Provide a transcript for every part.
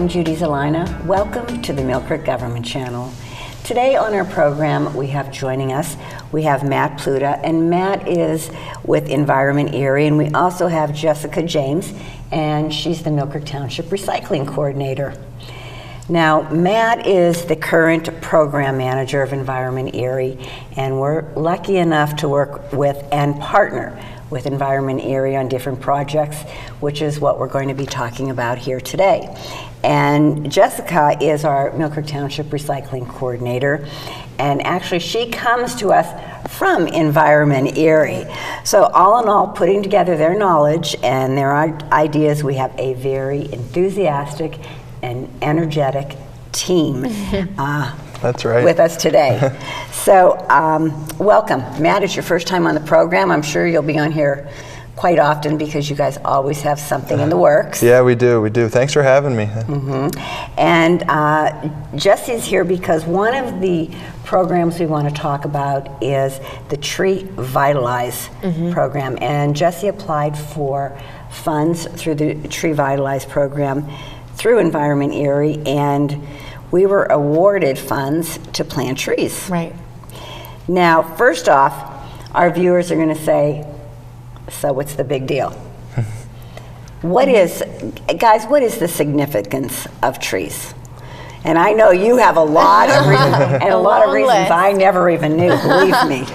I'm Judy Zelina. Welcome to the Millcreek Government Channel. Today on our program, we have joining us, we have Matt Pluta, and Matt is with Environment Erie, and we also have Jessica James, and she's the Millcreek Township Recycling Coordinator. Now, Matt is the current program manager of Environment Erie, and we're lucky enough to work with and partner with Environment Erie on different projects, which is what we're going to be talking about here today. And Jessica is our Millcreek Township Recycling Coordinator, and actually she comes to us from Environment Erie. So all in all, putting together their knowledge and their ideas, we have a very enthusiastic and energetic team That's right. with us today. So welcome. Matt, it's your first time on the program. I'm sure you'll be on here quite often because you guys always have something in the works. Yeah, we do. Thanks for having me. And Jesse's here because one of the programs we want to talk about is the Tree Vitalize program. And Jesse applied for funds through the Tree Vitalize program through Environment Erie, and we were awarded funds to plant trees. Right. Now, first off, our viewers are going to say, so what's the big deal? What is the significance of trees? And I know you have a lot of reasons, and a lot of reasons I never even knew, believe me.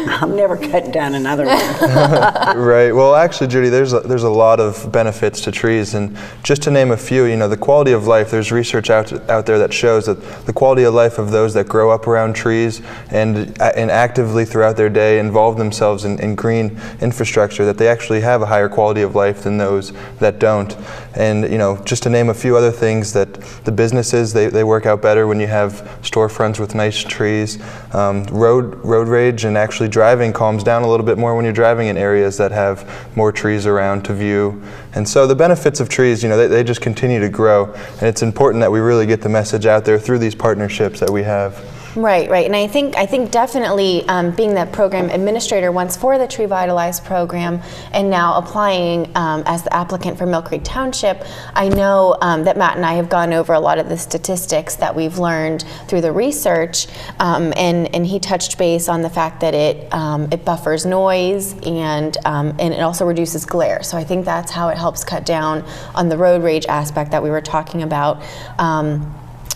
I'm never cutting down another one. Right. Well, actually, Judy, there's a lot of benefits to trees, and just to name a few, the quality of life. There's research out there that shows that the quality of life of those that grow up around trees and actively throughout their day involve themselves in green infrastructure, that they actually have a higher quality of life than those that don't. And just to name a few other things, that the businesses they work out better when you have storefronts with nice trees. Road rage and actually driving calms down a little bit more when you're driving in areas that have more trees around to view. And so the benefits of trees, they just continue to grow, and it's important that we really get the message out there through these partnerships that we have. Right, and I think definitely being the program administrator once for the Tree Vitalize program and now applying as the applicant for Millcreek Township, I know that Matt and I have gone over a lot of the statistics that we've learned through the research, and he touched base on the fact that it buffers noise and it also reduces glare. So I think that's how it helps cut down on the road rage aspect that we were talking about.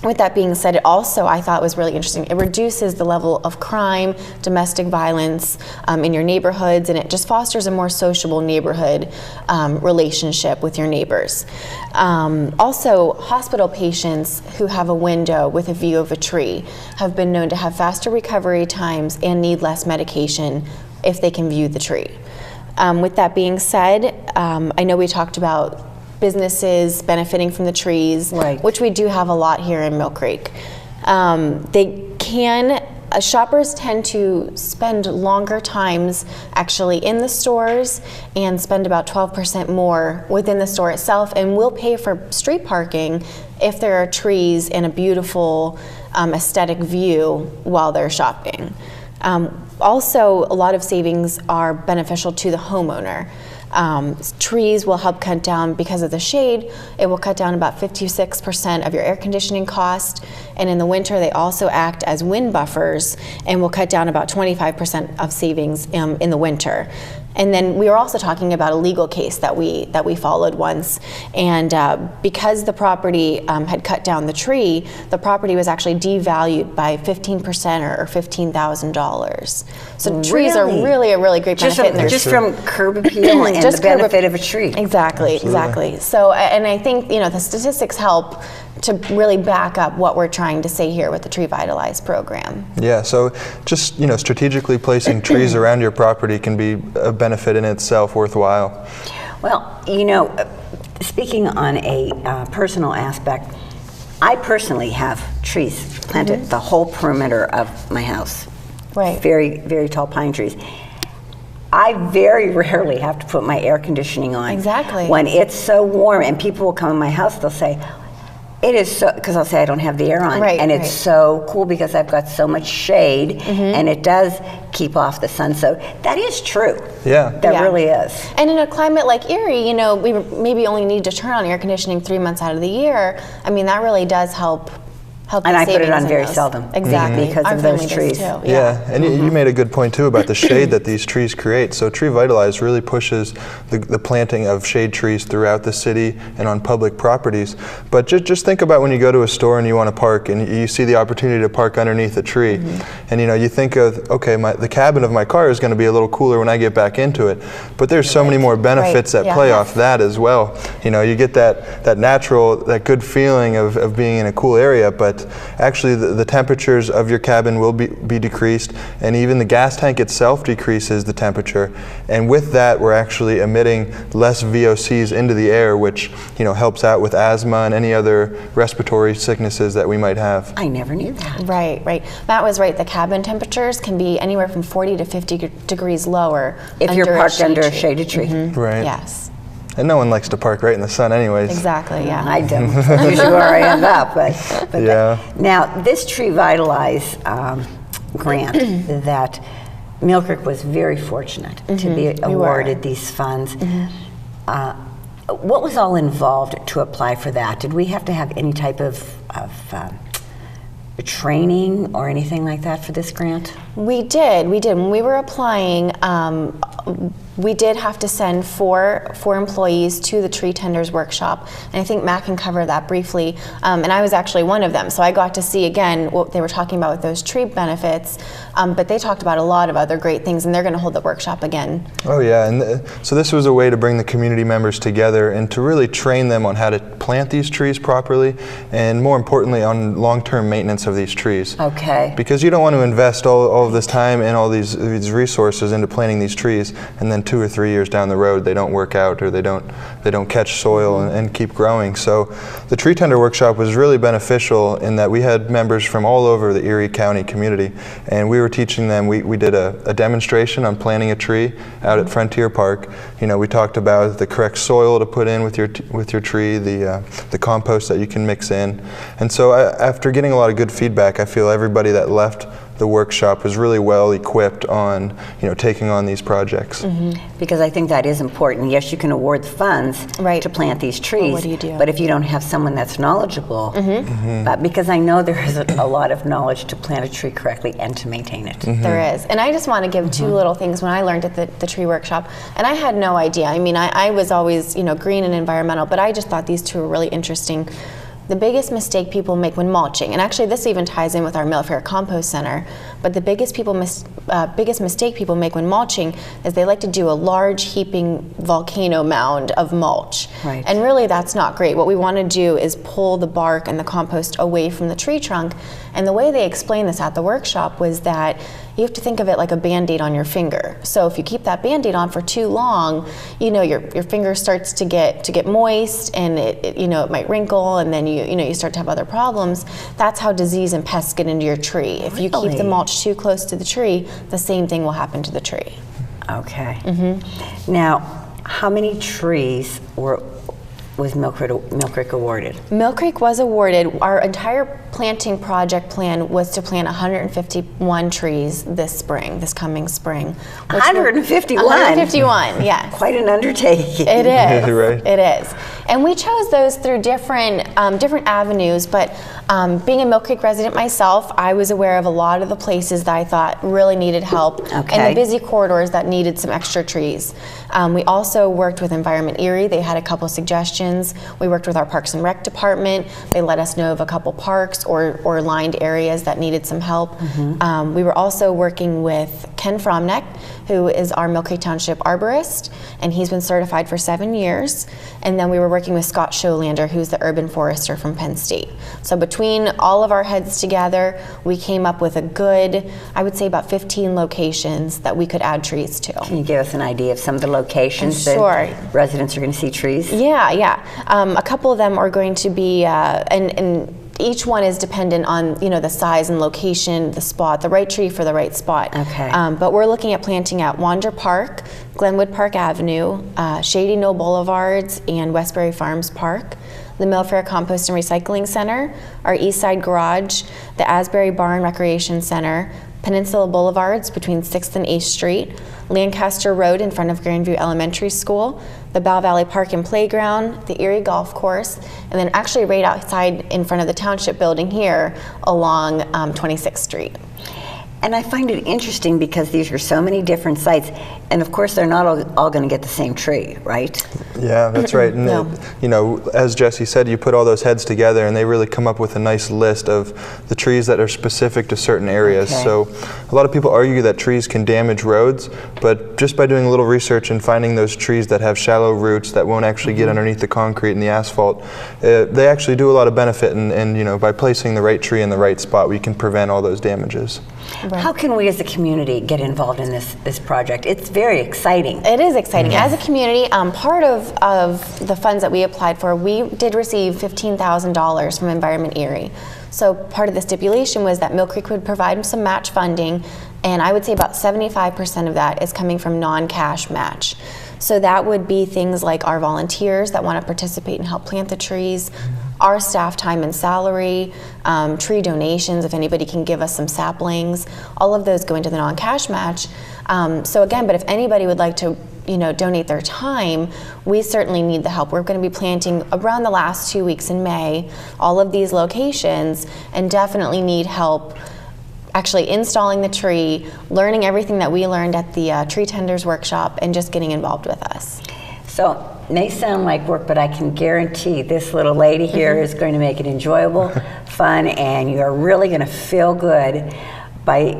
With that being said, it also, I thought, was really interesting. It reduces the level of crime, domestic violence in your neighborhoods, and it just fosters a more sociable neighborhood relationship with your neighbors. Also, hospital patients who have a window with a view of a tree have been known to have faster recovery times and need less medication if they can view the tree. With that being said, I know we talked about businesses benefiting from the trees, right, which we do have a lot here in Millcreek. Shoppers tend to spend longer times actually in the stores and spend about 12% more within the store itself, and will pay for street parking if there are trees and a beautiful aesthetic view while they're shopping. Also, a lot of savings are beneficial to the homeowner. Trees will help cut down, because of the shade, it will cut down about 56% of your air conditioning cost, and in the winter they also act as wind buffers and will cut down about 25% of savings in the winter. And then we were also talking about a legal case that we followed once, and because the property had cut down the tree, the property was actually devalued by 15% or $15,000. So trees are really a really great benefit. Just from curb appeal and the benefit of a tree. Exactly. So, and I think the statistics help to really back up what we're trying to say here with the Tree Vitalize program. Yeah, so just strategically placing trees around your property can be a benefit in itself worthwhile. Well, speaking on a personal aspect, I personally have trees planted the whole perimeter of my house. Right. Very, very tall pine trees. I very rarely have to put my air conditioning on. Exactly. When it's so warm and people will come in my house, they'll say, It is so, because I'll say I don't have the air on, Right, and it's right. so cool because I've got so much shade, and it does keep off the sun. So that is true. Yeah. That Yeah. really is. And in a climate like Erie, you know, we maybe only need to turn on air conditioning 3 months out of the year. I mean, that really does help. And the I put it savings on in very those. seldom Exactly. because Our of those family does trees. too. Yeah, and you made a good point too about the shade that these trees create. So Tree Vitalize really pushes the planting of shade trees throughout the city and on public properties. But just think about when you go to a store and you want to park and you see the opportunity to park underneath a tree, and you think of, okay, the cabin of my car is going to be a little cooler when I get back into it. But there's so many more benefits that play off that as well. You get that natural, that good feeling of being in a cool area, but actually the temperatures of your cabin will be decreased, and even the gas tank itself decreases the temperature. And with that, we're actually emitting less VOCs into the air, which helps out with asthma and any other respiratory sicknesses that we might have. I never knew that. Right. Matt was right. The cabin temperatures can be anywhere from 40 to 50 degrees lower If you're parked under a tree. shaded tree. Right. Yes. And no one likes to park right in the sun anyways. Exactly. Yeah. I don't. That's usually where I end up. But Yeah. now, this Tree Vitalize grant that Millcreek was very fortunate to be awarded these funds. What was all involved to apply for that? Did we have to have any type of training or anything like that for this grant? We did. When we were applying, we did have to send four employees to the Tree Tenders Workshop, and I think Matt can cover that briefly. And I was actually one of them, so I got to see again what they were talking about with those tree benefits. But they talked about a lot of other great things, and they're going to hold the workshop again. Oh yeah, and so this was a way to bring the community members together and to really train them on how to plant these trees properly, and more importantly, on long-term maintenance of these trees. Okay. Because you don't want to invest all of this time and all these resources into planting these trees, and then 2 or 3 years down the road they don't work out, or they don't catch soil and keep growing. So the Tree Tender Workshop was really beneficial in that we had members from all over the Erie County community, and we were teaching them. We did a demonstration on planting a tree out at Frontier Park. We talked about the correct soil to put in with your tree, the compost that you can mix in. And so after getting a lot of good feedback, I feel everybody that left the workshop was really well equipped on taking on these projects. Because I think that is important. Yes, you can award funds Right. to plant these trees, Well, what do you do? but if you don't have someone that's knowledgeable, but because I know there is a lot of knowledge to plant a tree correctly and to maintain it. There is. And I just want to give two little things when I learned at the tree workshop. And I had no idea. I mean, I was always, green and environmental, but I just thought these two were really interesting. The biggest mistake people make when mulching, and actually this even ties in with our Millcreek Compost Center, but the biggest mistake people make when mulching is they like to do a large heaping volcano mound of mulch. Right. And really that's not great. What we want to do is pull the bark and the compost away from the tree trunk. And the way they explained this at the workshop was that you have to think of it like a Band-Aid on your finger. So if you keep that Band-Aid on for too long, your finger starts to get moist, and it might wrinkle, and then you start to have other problems. That's how disease and pests get into your tree. If you keep the mulch too close to the tree, the same thing will happen to the tree. Okay. Now, how many trees was Millcreek awarded? Millcreek was awarded. Our entire planting project plan was to plant 151 trees this coming spring. 151? 151, yes. Quite an undertaking. It is. Right. It is. And we chose those through different avenues, but being a Millcreek resident myself, I was aware of a lot of the places that I thought really needed help, Okay. and the busy corridors that needed some extra trees. We also worked with Environment Erie. They had a couple suggestions. We worked with our Parks and Rec department. They let us know of a couple parks or lined areas that needed some help. We were also working with Ken Fromneck, who is our Millcreek Township arborist, and he's been certified for 7 years. And then we were working with Scott Scholander, who's the urban forester from Penn State. So between all of our heads together, we came up with a good, I would say about 15 locations that we could add trees to. Can you give us an idea of some of the locations Sure. that residents are going to see trees? Yeah. A couple of them are going to be, and each one is dependent on the size and location, the spot, the right tree for the right spot. Okay. But we're looking at planting at Wander Park, Glenwood Park Avenue, Shady Knoll Boulevards, and Westbury Farms Park, the Millfair Compost and Recycling Center, our East Side Garage, the Asbury Barn Recreation Center, Peninsula Boulevards between 6th and 8th Street, Lancaster Road in front of Grandview Elementary School, the Bow Valley Park and Playground, the Erie Golf Course, and then actually right outside in front of the Township building here along 26th Street. And I find it interesting because these are so many different sites, and of course they're not all going to get the same tree, right? Yeah, that's right. And No. as Jesse said, you put all those heads together and they really come up with a nice list of the trees that are specific to certain areas. Okay. So a lot of people argue that trees can damage roads, but just by doing a little research and finding those trees that have shallow roots that won't actually get underneath the concrete and the asphalt, they actually do a lot of benefit, and by placing the right tree in the right spot, we can prevent all those damages. Right. How can we as a community get involved in this project? It's very exciting. It is exciting. As a community, part of the funds that we applied for, we did receive $15,000 from Environment Erie. So part of the stipulation was that Millcreek would provide some match funding, and I would say about 75% of that is coming from non-cash match. So that would be things like our volunteers that want to participate and help plant the trees, our staff time and salary, tree donations, if anybody can give us some saplings, all of those go into the non-cash match. So again, but if anybody would like to donate their time, we certainly need the help. We're going to be planting around the last 2 weeks in May, all of these locations, and definitely need help actually installing the tree, learning everything that we learned at the Tree Tenders Workshop, and just getting involved with us. So, may sound like work, but I can guarantee this little lady here is going to make it enjoyable, fun, and you're really going to feel good by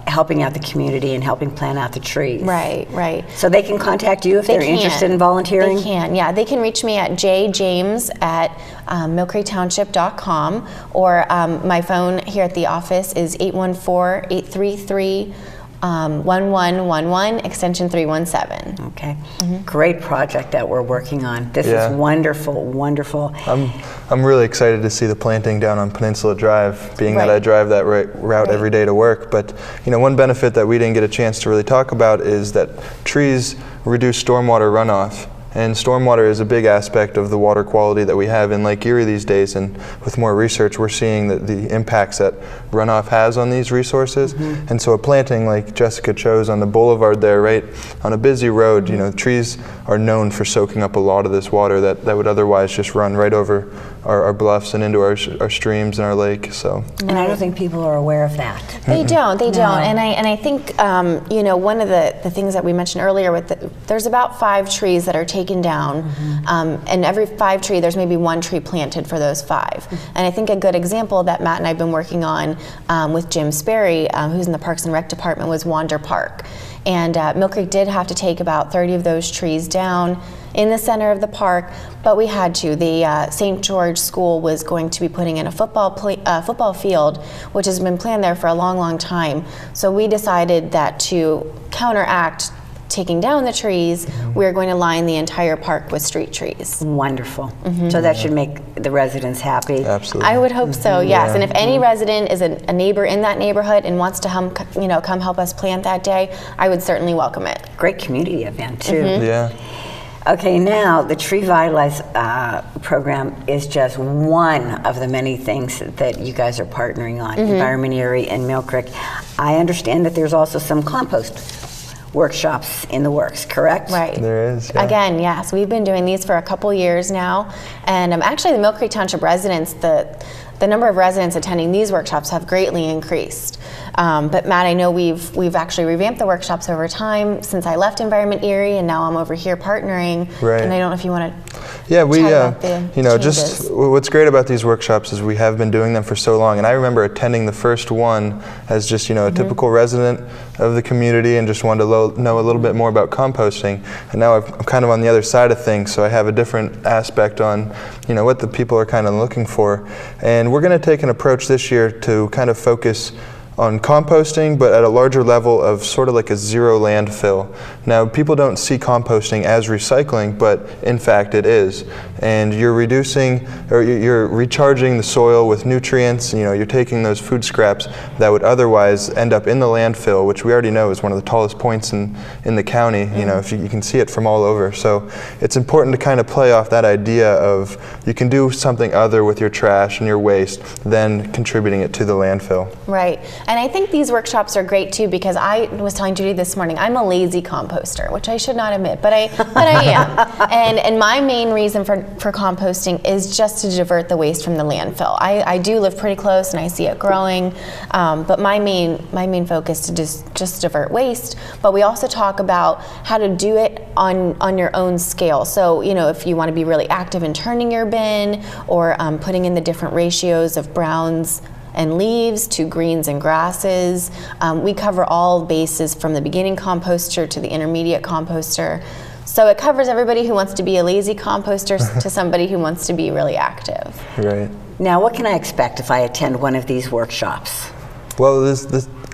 helping out the community and helping plant out the trees. Right, right. So they can contact you if they're interested in volunteering? They can, yeah. They can reach me at jjames@millcreektownship.com, or my phone here at the office is 814-833-1111, extension 317. Okay. Great project that we're working on. This is wonderful, wonderful. I'm really excited to see the planting down on Peninsula Drive, being that I drive that route every day to work. But one benefit that we didn't get a chance to really talk about is that trees reduce stormwater runoff. And stormwater is a big aspect of the water quality that we have in Lake Erie these days, and with more research we're seeing that the impacts that runoff has on these resources. And so a planting like Jessica chose on the boulevard there, right on a busy road, trees are known for soaking up a lot of this water that would otherwise just run right over our bluffs and into our streams and our lake. So. And I don't think people are aware of that. They don't. And I think one of the things that we mentioned earlier with there's about 5 trees that are taken down, and every 5 trees there's maybe 1 tree planted for those 5. And I think a good example that Matt and I've been working on with Jim Sperry, who's in the Parks and Rec department, was Wander Park. And Millcreek did have to take about 30 of those trees down in the center of the park, but we had to. The St. George School was going to be putting in a football field, which has been planned there for a long, long time. So we decided that to counteract taking down the trees, we're going to line the entire park with street trees. Wonderful. So that should make the residents happy. Absolutely. I would hope so, yes. And if any resident is a neighbor in that neighborhood and wants to come help us plant that day, I would certainly welcome it. Great community event too. Yeah. Okay, now the Tree Vitalize program is just one of the many things that you guys are partnering on, Environment Erie and Millcreek. I understand that there's also some compost workshops in the works, correct? Right. There is. Yeah. Again, yes, we've been doing these for a couple years now, and actually the Millcreek Township residents, the number of residents attending these workshops have greatly increased. But Matt, I know we've actually revamped the workshops over time since I left Environment Erie, and now I'm over here partnering. Right. And I don't know if you want to. Yeah, we, about the just changes. what's great about these workshops is we have been doing them for so long. And I remember attending the first one as just, a typical resident of the community and just wanted to know a little bit more about composting. And now I'm kind of on the other side of things, so I have a different aspect on, what the people are kind of looking for. And we're going to take an approach this year to kind of focus on composting, but at a larger level of sort of like a zero landfill. Now, people don't see composting as recycling, but in fact it is. and you're reducing, or you're recharging the soil with nutrients. You're taking those food scraps that would otherwise end up in the landfill, which we already know is one of the tallest points in the county. If you can see it from all over. So it's important to kind of play off that idea of you can do something other with your trash and your waste than contributing it to the landfill. Right, and I think these workshops are great too, because I was telling Judy this morning, I'm a lazy composter, which I should not admit, but I am. And my main reason for composting is just to divert the waste from the landfill. I do live pretty close and I see it growing, but my main focus is to just divert waste. But we also talk about how to do it on your own scale. So if you want to be really active in turning your bin, or putting in the different ratios of browns and leaves to greens and grasses. We cover all bases, from the beginning composter to the intermediate composter. So it covers everybody who wants to be a lazy composter to somebody who wants to be really active. Right. Now, what can I expect if I attend one of these workshops? Well,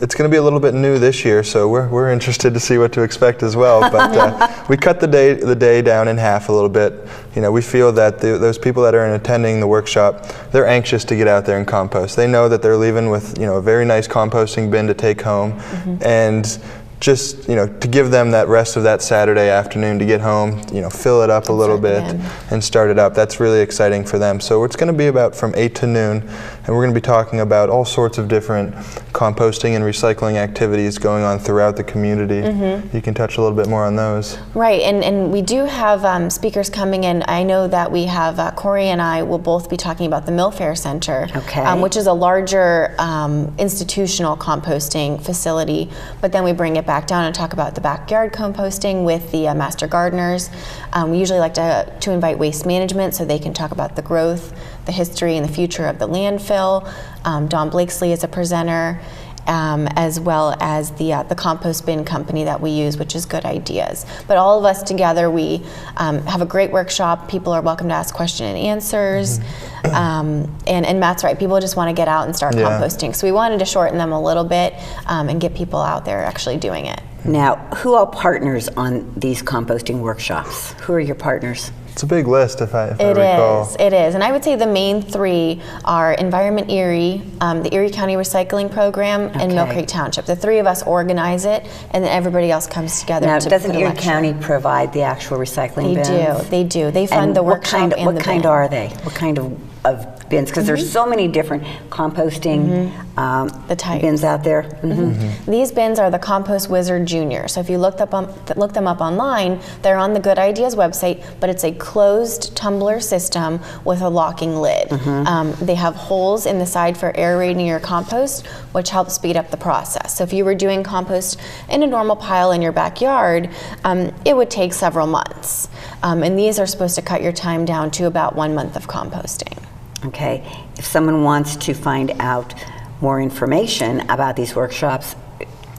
it's going to be a little bit new this year, so we're interested to see what to expect as well. But we cut the day down in half a little bit. We feel that those people that are attending the workshop, they're anxious to get out there and compost. They know that they're leaving with a very nice composting bin to take home, and just to give them that rest of that Saturday afternoon to get home, fill it up a little bit and start it up. That's really exciting for them. So it's going to be about from 8 to noon, and we're going to be talking about all sorts of different composting and recycling activities going on throughout the community. You can touch a little bit more on those. Right, and we do have speakers coming in. I know that we have Corey and I will both be talking about the Mill Fair Center, which is a larger institutional composting facility, but then we bring it back down and talk about the backyard composting with the master gardeners. We usually like to invite waste management so they can talk about the growth, the history, and the future of the landfill. Don Blakesley is a presenter, as well as the compost bin company that we use, which is Good Ideas. But all of us together, we have a great workshop. People are welcome to ask question and answers. And Matt's right, people just want to get out and start composting. So we wanted to shorten them a little bit and get people out there actually doing it. Now, who all partners on these composting workshops? Who are your partners? It's a big list, if I recall. It is. And I would say the main three are Environment Erie, the Erie County Recycling Program, and Millcreek Township. The three of us organize it, and then everybody else comes together to doesn't put a Erie lecture. County provide the actual recycling bins? They do. They fund the workshop and the bin. What kind are they? What kind of bins? Because there's so many different composting the types. bins out there. These bins are the Compost Wizard Junior. So if you look them up online, they're on the Good Ideas website, but it's a closed tumbler system with a locking lid. They have holes in the side for aerating your compost, which helps speed up the process. So if you were doing compost in a normal pile in your backyard, it would take several months. And these are supposed to cut your time down to about 1 month of composting. Okay. If someone wants to find out more information about these workshops,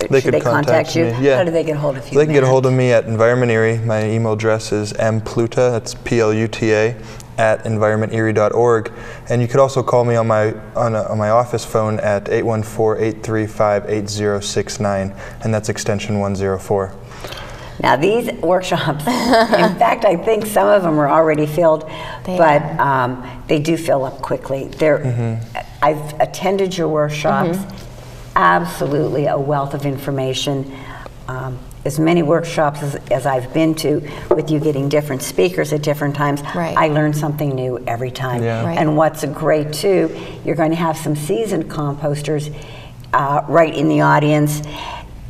should they contact you? Yeah. How do they get a hold of you? They can get a hold of me at Environment Erie. My email address is mpluta, that's P-L-U-T-A, at environmenterie.org. And you could also call me on my office phone at 814-835-8069, and that's extension 104. Now these workshops, in fact, I think some of them are already filled, but they do fill up quickly. I've attended your workshops, absolutely a wealth of information. As many workshops as I've been to, with you getting different speakers at different times, I learn something new every time. And what's great too, you're going to have some seasoned composters right in the audience,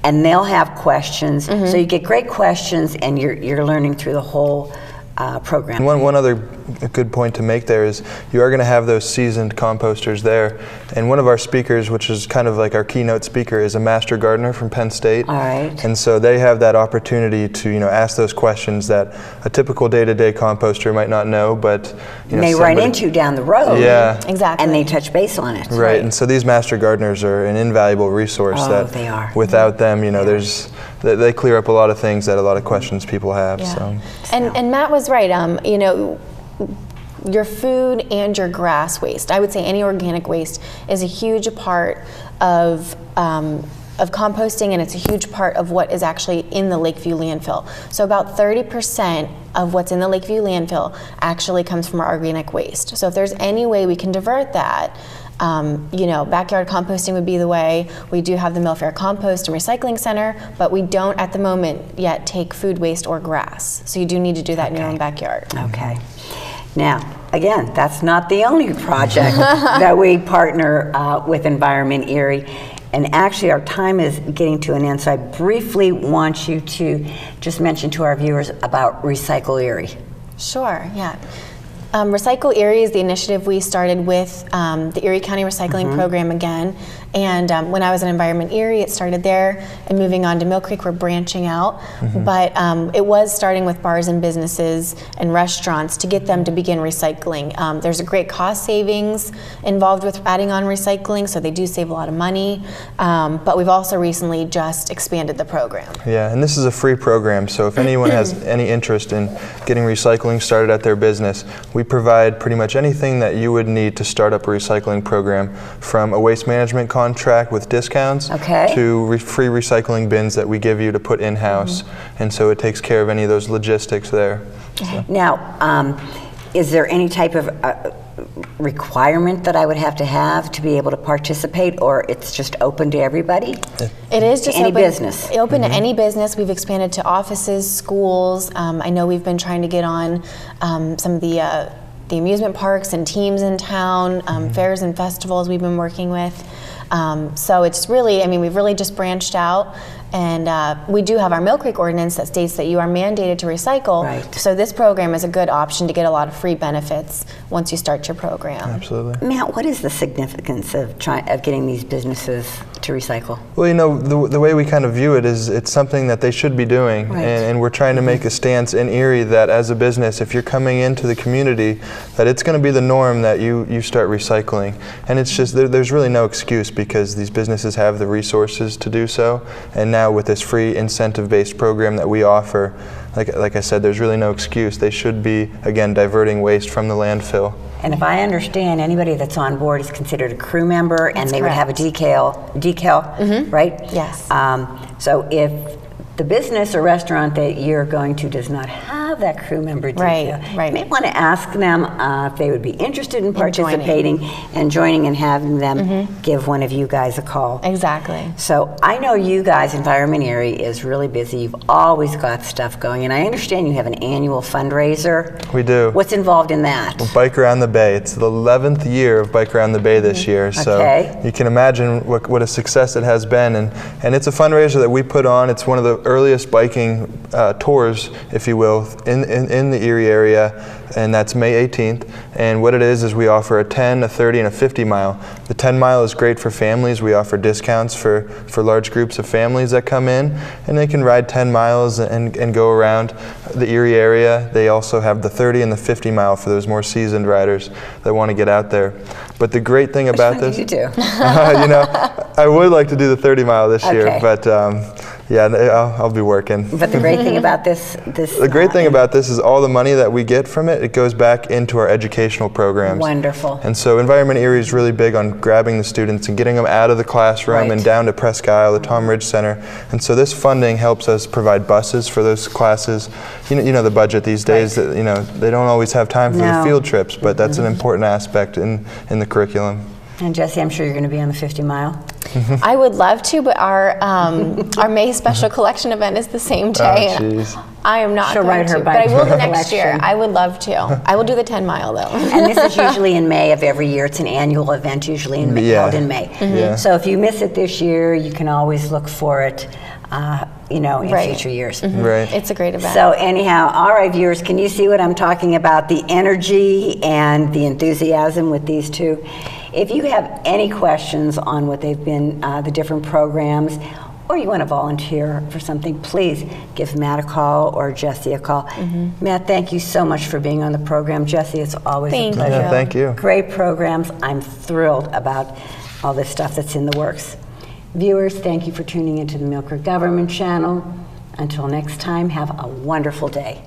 and they'll have questions. So you get great questions, and you're learning through the whole program. One other good point to make there is you are going to have those seasoned composters there, and one of our speakers, which is kind of like our keynote speaker, is a master gardener from Penn State. And so they have that opportunity to ask those questions that a typical day-to-day composter might not know, but may run into down the road. Exactly. And they touch base on it. Right. And so these master gardeners are an invaluable resource. They are. Without them, they clear up a lot of things, that a lot of questions people have. So. And Matt was right. Your food and your grass waste, I would say any organic waste, is a huge part of composting, and it's a huge part of what is actually in the Lakeview landfill. So about 30% of what's in the Lakeview landfill actually comes from our organic waste. So if there's any way we can divert that, backyard composting would be the way. We do have the Millcreek Compost and Recycling Center, but we don't at the moment yet take food waste or grass. So you do need to do that in your own backyard. Okay. Now, again, that's not the only project that we partner with Environment Erie. And actually, our time is getting to an end, so I briefly want you to just mention to our viewers about Recycle Erie. Sure, yeah. Recycle Erie is the initiative we started with the Erie County Recycling Program again. And when I was in Environment Erie, it started there, and moving on to Millcreek, we're branching out. But it was starting with bars and businesses and restaurants to get them to begin recycling. There's a great cost savings involved with adding on recycling, so they do save a lot of money. But we've also recently just expanded the program. Yeah, and this is a free program, so if anyone has any interest in getting recycling started at their business, we provide pretty much anything that you would need to start up a recycling program, from a waste management contract with discounts to free recycling bins that we give you to put in-house. And so it takes care of any of those logistics there. So. Now, is there any type of requirement that I would have to be able to participate, or it's just open to everybody? It is just any open, business. Open to any business. We've expanded to offices, schools. I know we've been trying to get on some of the amusement parks and teams in town, fairs and festivals we've been working with. So it's really, we've really just branched out, and we do have our Millcreek ordinance that states that you are mandated to recycle. Right. So this program is a good option to get a lot of free benefits once you start your program. Absolutely. Matt, what is the significance of getting these businesses to recycle? Well, the way we kind of view it is it's something that they should be doing, and we're trying to make a stance in Erie that as a business, if you're coming into the community, that it's going to be the norm that you start recycling. And it's just, there's really no excuse, because these businesses have the resources to do so, and now with this free incentive-based program that we offer, like I said, there's really no excuse. They should be, again, diverting waste from the landfill. And if I understand, anybody that's on board is considered a crew member, and they would have a decal, right? Yes. So if the business or restaurant that you're going to does not have that crew member decal, you may want to ask them if they would be interested in participating and joining and having them give one of you guys a call. Exactly. So I know you guys, Environment Erie, is really busy. You've always got stuff going, and I understand you have an annual fundraiser. We do. What's involved in that? Well, Bike Around the Bay. It's the 11th year of Bike Around the Bay this year, so you can imagine what a success it has been. And it's a fundraiser that we put on. It's one of the earliest biking tours, if you will, in the Erie area, and that's May 18th. And what it is we offer a 10, a 30, and a 50 mile. The 10 mile is great for families. We offer discounts for large groups of families that come in, and they can ride 10 miles and go around the Erie area. They also have the 30 and the 50 mile for those more seasoned riders that want to get out there. But the great thing about this, you do? I would like to do the 30 mile this year, but yeah, I'll be working. But the great thing about the great thing about this is all the money that we get from it goes back into our educational programs. Wonderful. And so Environment Erie is really big on grabbing the students and getting them out of the classroom and down to Presque Isle, the Tom Ridge Center. And so this funding helps us provide buses for those classes. You know the budget these days, that they don't always have time for the field trips, but that's an important aspect in the curriculum. And Jessie, I'm sure you're going to be on the 50 mile. I would love to, but our May special collection event is the same day. Oh, jeez. I am not She'll going ride her to, bike but I will for next year. collection. I would love to. I will do the 10 mile though. And this is usually in May of every year. It's an annual event, usually held in May. So if you miss it this year, you can always look for it, in future years. Right. It's a great event. So anyhow, all right, viewers, can you see what I'm talking about? The energy and the enthusiasm with these two. If you have any questions on what they've been, the different programs, or you want to volunteer for something, please give Matt a call or Jessie a call. Matt, thank you so much for being on the program. Jessie, it's always a pleasure. Yeah, thank you. Great programs. I'm thrilled about all this stuff that's in the works. Viewers, thank you for tuning into the Millcreek Government Channel. Until next time, have a wonderful day.